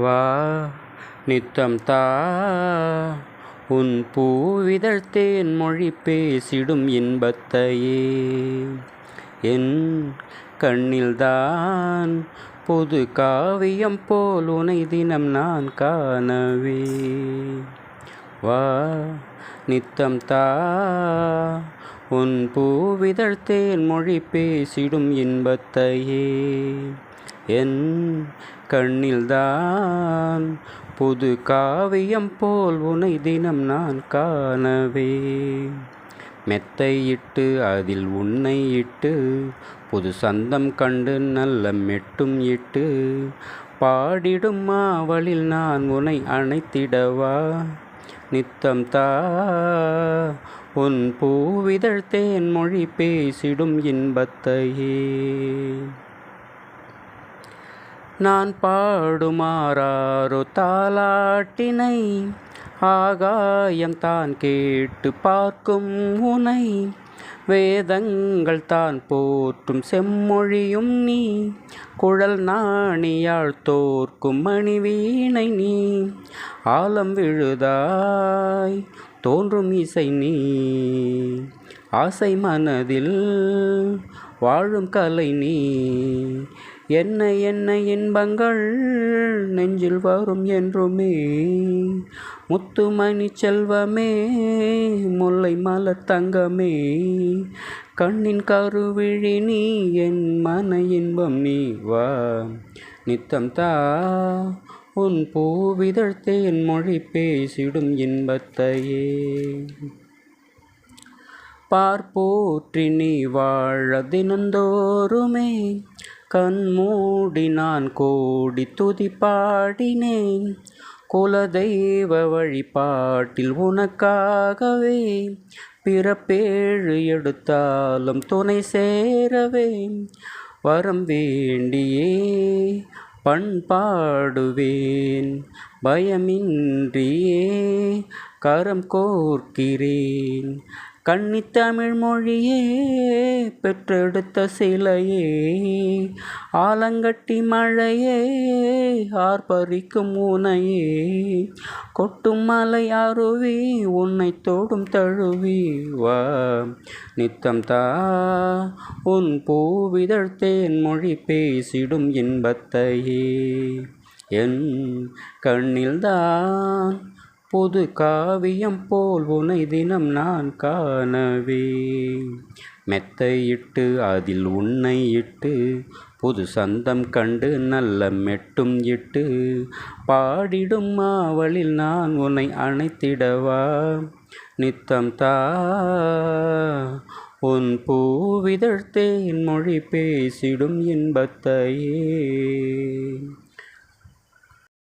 வா நித்தம் தா உன் பூவிதழ் தேன் மொழி பேசிடும் இன்பத்தையே என் கண்ணில்தான் புது காவியம் போல் உனை தினம் நான் காணவே. வா நித்தம் தா உன் பூவிதழ் தேன் மொழி பேசிடும் இன்பத்தையே என் கண்ணில்தான் புது காவியம் போல் உனை தினம் நான் காணவே. மெத்தையிட்டு அதில் உன்னை இட்டு புது சந்தம் கண்டு நல்ல மெட்டும் இட்டு பாடிடும் மாவலில் நான் உன்னை அணைத்திடவா. நித்தம் தா உன் பூவிதழ் தேன் மொழி பேசிடும் இன்பத்தையே நான் பாடுமாறாரோ தாலாட்டினை ஆகாயம் தான் கேட்டு பார்க்கும் உனை வேதங்கள் தான் போற்றும் செம்மொழியும் நீ குழல் நாணியால் தோற்கும் மணிவீணை நீ ஆலம் விழுதாய் தோன்றும் இசை நீ ஆசை மனதில் வாழும் கலை நீ என்ன என்ன இன்பங்கள் நெஞ்சில் வரும் என்றுமே முத்துமணி செல்வமே முல்லை மலர் தங்கமே கண்ணின் கருவிழி நீ என் மன இன்பம் நீ. வா நித்தம் தா உன் பூவிதழ் தேன் மொழி பேசிடும் இன்பத்தையே பார்ப்போற்றி நீ வாழ தினந்தோறுமே கண்மூடி நான் கோடி துதி பாடினேன் குலதெய்வ வழிபாட்டில் உனக்காகவே பிறப்பேழு எடுத்தாலும் துணை சேரவே வரம் வேண்டியே பண்பாடுவேன் பயமின்றியே கரம் கோர்க்கிறேன் கன்னித்தமிழ் மொழியே பெற்றெடுத்த சிலையே ஆலங்கட்டி மழையே ஆர்ப்பரிக்கும் உனையே கொட்டும் மலை அருவி உன்னை தோடும் தழுவி. வா நித்தம் தா உன் பூவிதழ் தேன் மொழி பேசிடும் இன்பத்தையே என் கண்ணில்தான் புது காவியம் போல் உனை தினம் நான் காணவே. மெத்தையிட்டு அதில் உன்னை இட்டு புது சந்தம் கண்டு நல்ல மெட்டும் இட்டு பாடிடும் மாவலில் நான் உன்னை அணைத்திடவா. நித்தம் தா உன் பூவிதழ் தேன் மொழி பேசிடும் இன்பத்தையே.